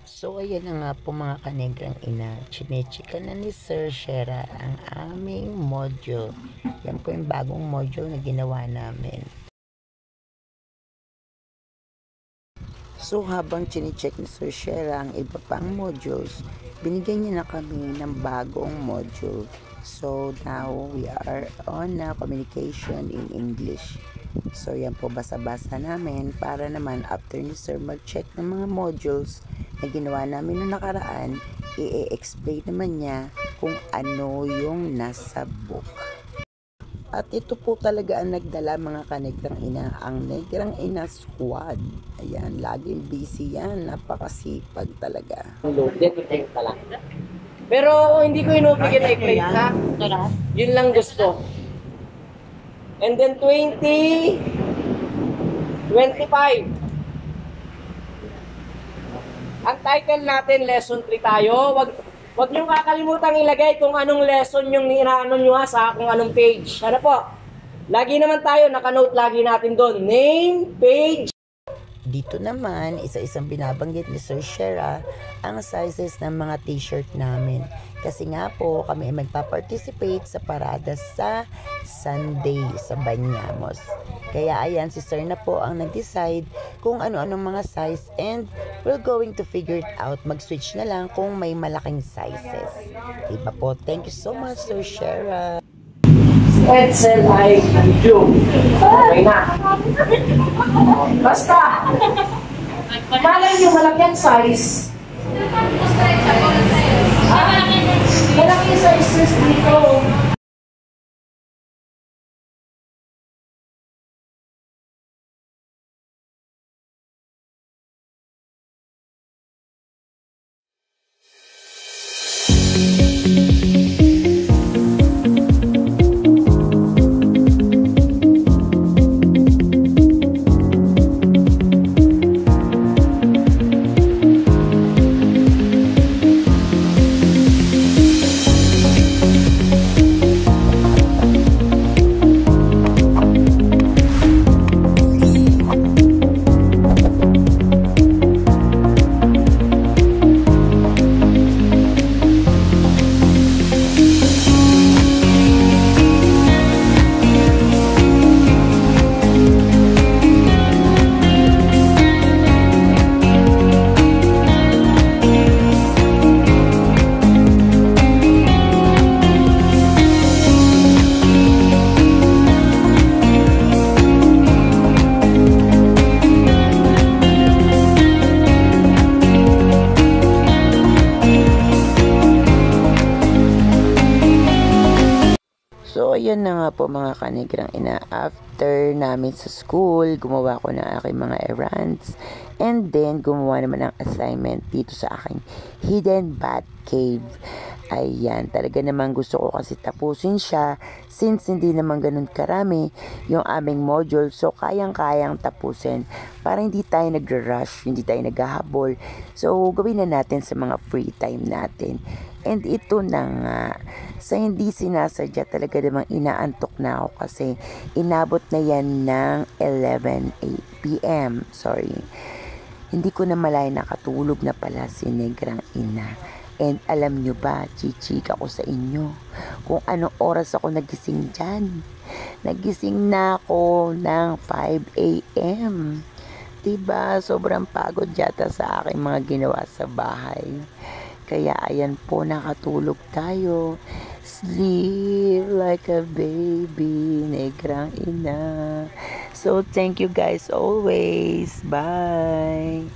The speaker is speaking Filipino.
So ayan na nga po mga kanegrang ina, chinechika na ni Sir Shera ang aming module. Yan po yung bagong module na ginawa namin. So habang chinecheck ni Sir Shera ang iba pang modules, binigyan niya na kami ng bagong module. So now we are on communication in English. So yan po, basa-basa namin para naman after ni Sir mag-check ng mga modules na ginawa namin noong nakaraan, i-explain naman niya kung ano yung nasa book. At ito po talaga ang nagdala mga kanegrang ina, ang Negrang Ina Squad. Ayan, laging busy yan, napakasipag talaga. Pero hindi ko inupigit ha? Yun lang gusto. And then 25. Ang title natin, lesson 3 tayo. Wag niyo kakalimutan ilagay kung anong lesson yung inaano nyo sa kung anong page. Ano po? Lagi naman tayo, naka-note lagi natin doon. Name, page. Dito naman, isa-isang binabanggit ni Sir Shera ang sizes ng mga t-shirt namin. Kasi nga po, kami ay magpa-participate sa parada sa Sunday sa Banyamos. Kaya ayan, si Sir na po ang nag-decide kung ano-anong mga size and we're going to figure it out. Mag-switch na lang kung may malaking sizes. Diba po? Thank you so much, Sir Shera. Edsel ay video. Okay na. Basta, malay nyo malaki ang size. Malaki sizes dito. So, ayun na nga po mga kanegrang ina. After namin sa school, gumawa ko ng aking mga errands. And then, gumawa naman ng assignment dito sa aking hidden bat cave. Ayan, talaga naman gusto ko kasi tapusin siya. Since hindi naman ganun karami yung aming module. So, kayang-kayang tapusin. Para hindi tayo nag-rush, hindi tayo naghahabol. So, gawin na natin sa mga free time natin. And ito na nga, sa hindi sinasadya talaga namang inaantok na ako kasi inabot na yan ng 11 p.m. Sorry. Hindi ko na malay nakatulog na pala si Negrang Ina. And alam nyo ba, chichika ko sa inyo kung anong oras ako nagising dyan. Nagising na ako ng 5 a.m. Diba? Sobrang pagod yata sa aking mga ginawa sa bahay. Kaya ayan po, nakatulog tayo. Sleep like a baby, Negrang Ina. So thank you guys always. Bye.